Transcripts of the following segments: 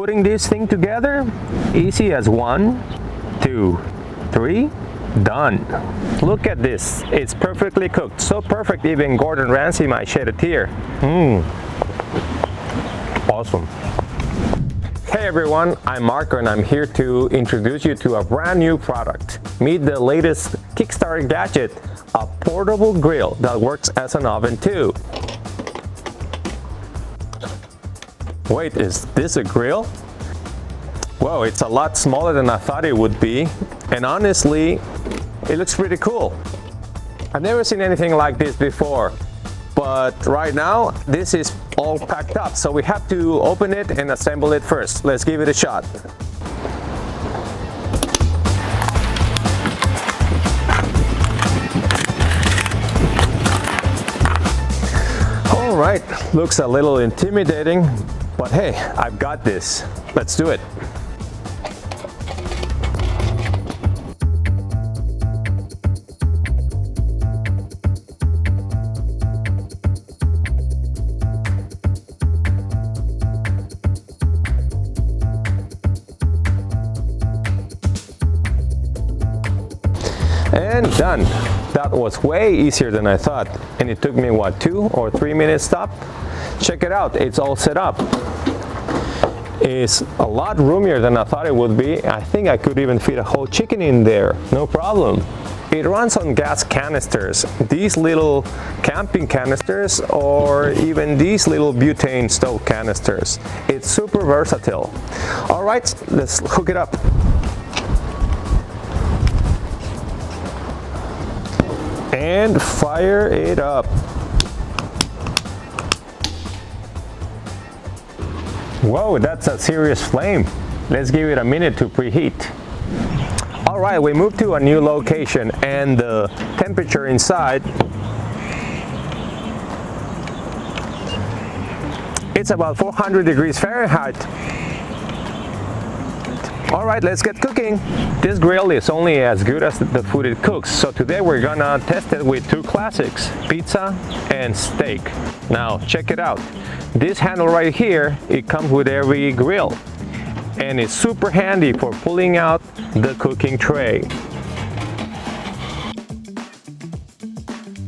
putting this thing together, easy as 1, 2, 3, done. Look at this, it's perfectly cooked. So perfect even Gordon Ramsay might shed a tear. Awesome. Hey everyone, I'm Marco and I'm here to introduce you to a brand new product. Meet the latest Kickstarter gadget, a portable grill that works as an oven too. Wait, is this a grill? Whoa, it's a lot smaller than I thought it would be, and honestly, it looks pretty cool. I've never seen anything like this before, but right now, this is all packed up, so we have to open it and assemble it first. Let's give it a shot. All right, looks a little intimidating, but hey, I've got this. Let's do it. And done. That was way easier than I thought, and it took me what, 2 or 3 minutes stop? Check it out, it's all set up. It's a lot roomier than I thought it would be. I think I could even fit a whole chicken in there, no problem. It runs on gas canisters, these little camping canisters, or even these little butane stove canisters. It's super versatile. All right, let's hook it up. And fire it up. Whoa, that's a serious flame. Let's give it a minute to preheat. All right, we moved to a new location and the temperature inside, it's about 400 degrees Fahrenheit. All right, let's get cooking. This grill is only as good as the food it cooks. So today we're gonna test it with 2 classics, pizza and steak. Now, check it out. This handle right here, it comes with every grill. And it's super handy for pulling out the cooking tray.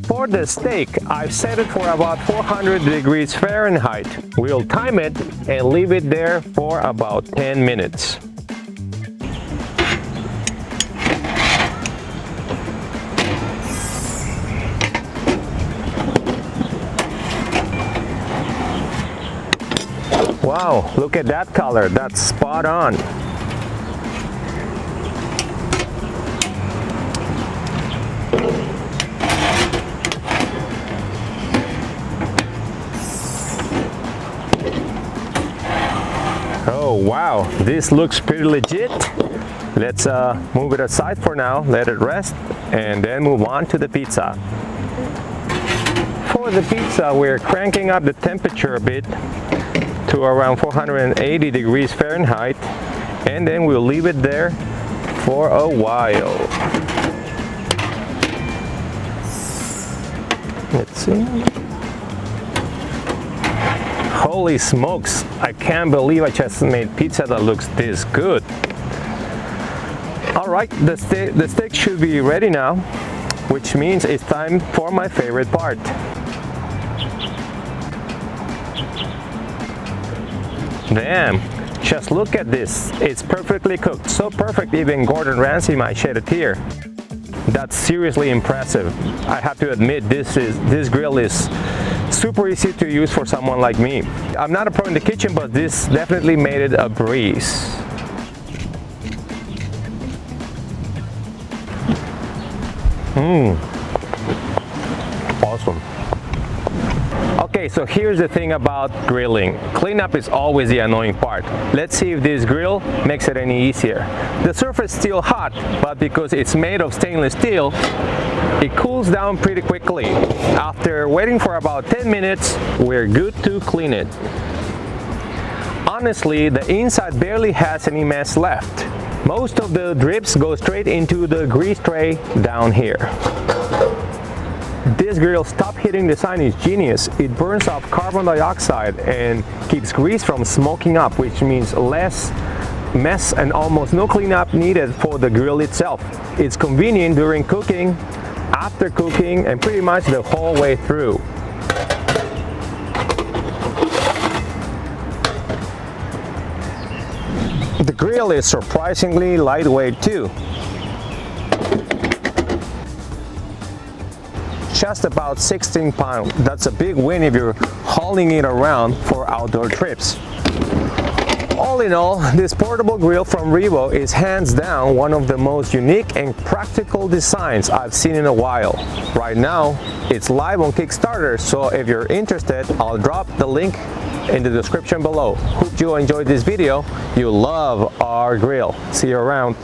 For the steak, I've set it for about 400 degrees Fahrenheit. We'll time it and leave it there for about 10 minutes. Wow, look at that color, that's spot on. Oh wow, this looks pretty legit. Let's move it aside for now, let it rest, and then move on to the pizza. For the pizza, we're cranking up the temperature a bit to around 480 degrees Fahrenheit, and then we'll leave it there for a while. Let's see. Holy smokes, I can't believe I just made pizza that looks this good. All right, the steak should be ready now, which means it's time for my favorite part. Damn, just look at this. It's perfectly cooked. So perfect even Gordon Ramsay might shed a tear. That's seriously impressive. I have to admit, this grill is super easy to use for someone like me. I'm not a pro in the kitchen, but this definitely made it a breeze. Awesome. Okay, so here's the thing about grilling. Cleanup is always the annoying part. Let's see if this grill makes it any easier. The surface is still hot, but because it's made of stainless steel, it cools down pretty quickly. After waiting for about 10 minutes, we're good to clean it. Honestly, the inside barely has any mess left. Most of the drips go straight into the grease tray down here. This grill's top heating design is genius. It burns off carbon dioxide and keeps grease from smoking up, which means less mess and almost no cleanup needed for the grill itself. It's convenient during cooking, after cooking, and pretty much the whole way through. The grill is surprisingly lightweight too. Just about 16 pounds. That's a big win if you're hauling it around for outdoor trips. All in all, this portable grill from Revo is hands down one of the most unique and practical designs I've seen in a while. Right now, it's live on Kickstarter, so if you're interested, I'll drop the link in the description below. Hope you enjoyed this video. You love our grill. See you around.